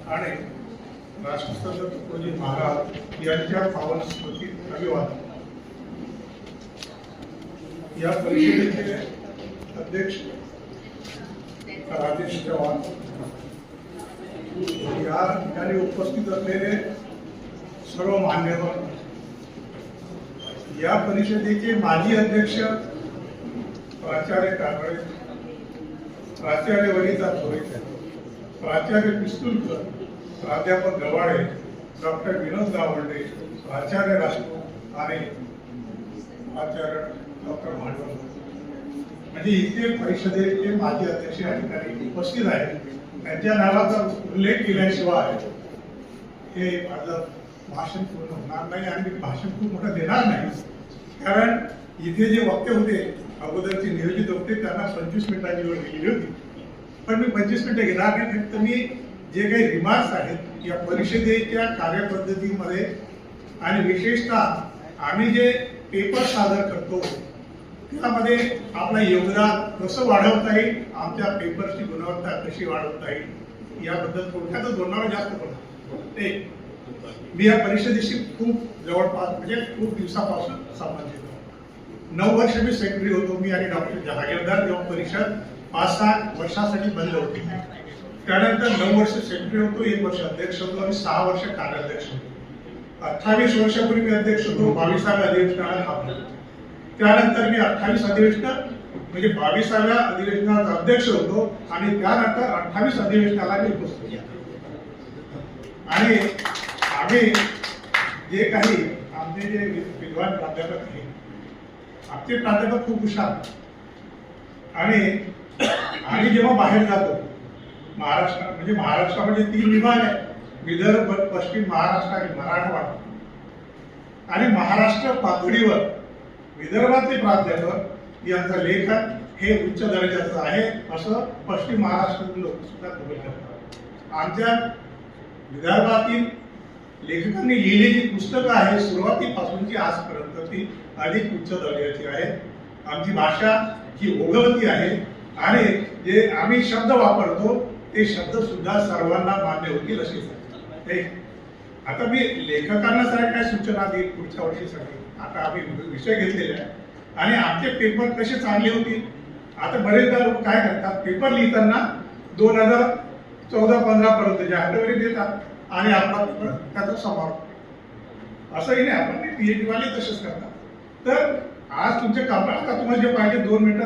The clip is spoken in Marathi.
आणि राष्ट्रसंत तुकडोजी महाराज यांच्या पावन स्मृती अभिवादन। या परिषदेचे अध्यक्ष राजेश चव्हाण, या ठिकाणी उपस्थित असलेले सर्व मान्यवर, या परिषदेचे माजी अध्यक्ष प्राचार्य कांबळे, प्राचार्य वनिता थोरे, प्राचार्य पिस्तुलकर, प्राध्यापक गवाळे, डॉक्टर विनोद गावंडे, प्राचार्य राजपूत आणि आचार्य डॉक्टर भांडवल, म्हणजे इथे परिषदेचे माजी अध्यक्ष या ठिकाणी उपस्थित आहेत। त्यांच्या नावाचा उल्लेख केल्याशिवाय हे माझं भाषण पूर्ण होणार नाही आणि मी भाषण खूप मोठं देणार नाही, कारण इथे जे वक्ते होते अगोदरचे नियोजित होते त्यांना 25 मिनिटांची वेळ दिलेली होती, पण मी 25 मिनिटं घेणार नाही। फक्त मी जे काही रिमार्क्स आहेत या परिषदेच्या कार्यपद्धतीमध्ये आणि विशेषतः आम्ही जे पेपर सादर करतो त्यामध्ये आपलं योगदान कसं वाढवता येईल, आमच्या पेपरची गुणवत्ता कशी वाढवता येईल याबद्दल थोडक्यातच बोलणार, जास्त बोलणार। एक, मी या परिषदेशी खूप जवळपास म्हणजे खूप दिवसापासून संबंधित होतो। 9 वर्ष मी सेक्रेटरी होतो, मी आणि डॉक्टर जहागीरदार, जेव्हा परिषद 5-6 वर्षासाठी बंद होती। त्यानंतर 9 वर्ष सेक्रेटरी होतो, 1 वर्ष अध्यक्ष होतो आणि 6 वर्ष कार्याध्यक्ष होतो। 28 वर्षापूर्वी मी अध्यक्ष होतो, 22व्या अधिवेशनाला थांबलो। त्यानंतर मी 28 अधिवेशन म्हणजे 22व्या अधिवेशनाचा अध्यक्ष होतो आणि त्यानंतर 28 अधिवेशनाला मी उपस्थित होतो। आणि आम्ही जे काही आमचे जे विद्वान प्राध्यापक आहेत, आमचे प्राध्यापक खूप हुशार, आणि जेव्हा बाहेर जातो महाराष्ट्र म्हणजे महाराष्ट्रामध्ये 3 विभाग आहेत, विदर्भ, पश्चिम महाराष्ट्र आणि मराठवाडा, आणि महाराष्ट्र पातळीवर विदर्भातले प्राध्यापक यांचं लेखन हे उच्च दर्जाचं आहे असं पश्चिम महाराष्ट्रातील लोक सुद्धा कबूल करतात। आमच्या विदर्भातील लेखकांनी लिहिलेली पुस्तकं आहेत सुरुवातीपासूनची आजपर्यंत ती अधिक उच्च दर्जाची आहेत। आमची भाषा ही ओघवती आहे आणि जे आम्ही शब्द वापरतो ते शब्द सुद्धा सर्वांना मान्य होतील असे। आता मी लेखकांना सगळ्या काय सूचना देईल पुढच्या वर्षीसाठी, आता आम्ही विषय घेतलेले आहे आणि आमचे पेपर कसे चांगले होतील। आता बरेचदा लोक काय करतात, पेपर लिहिताना 2014-15 पर्यंत आठवडे देतात आणि आपला पेपर त्याचा समाप्त, असंही नाही। आपण PhD वाले तसेच करतात। तर आज तुमचे काम, आता तुम्हाला जे पाहिजे 2 मिनिटं